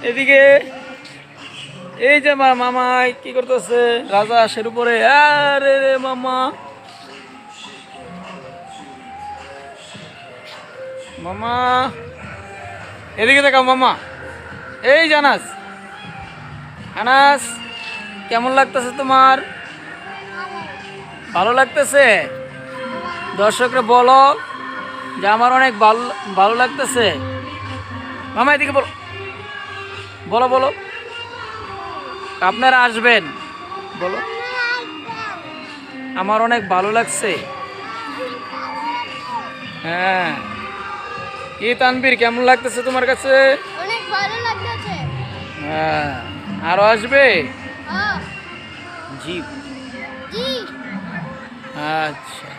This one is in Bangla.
এদিকে এই যে মামা কি করতেছে রাজা আশের উপরে। আরে রে মামা, মামা এদিকে দেখাও মামা। এই জানাস, আনাস কেমন লাগতেছে তোমার? ভালো লাগতেছে? দর্শকরা বলো যে আমার অনেক ভালো ভালো লাগতেছে। মামা এদিকে বলো, বলো বলো, আপনারা আসবেন, বলো আমার অনেক ভালো লাগছে। হ্যাঁ, কি তানবীর কেমন লাগতেছে তোমার কাছে? অনেক ভালো লাগতেছে। হ্যাঁ, আরো আসবে? হ্যাঁ জি জি। আচ্ছা।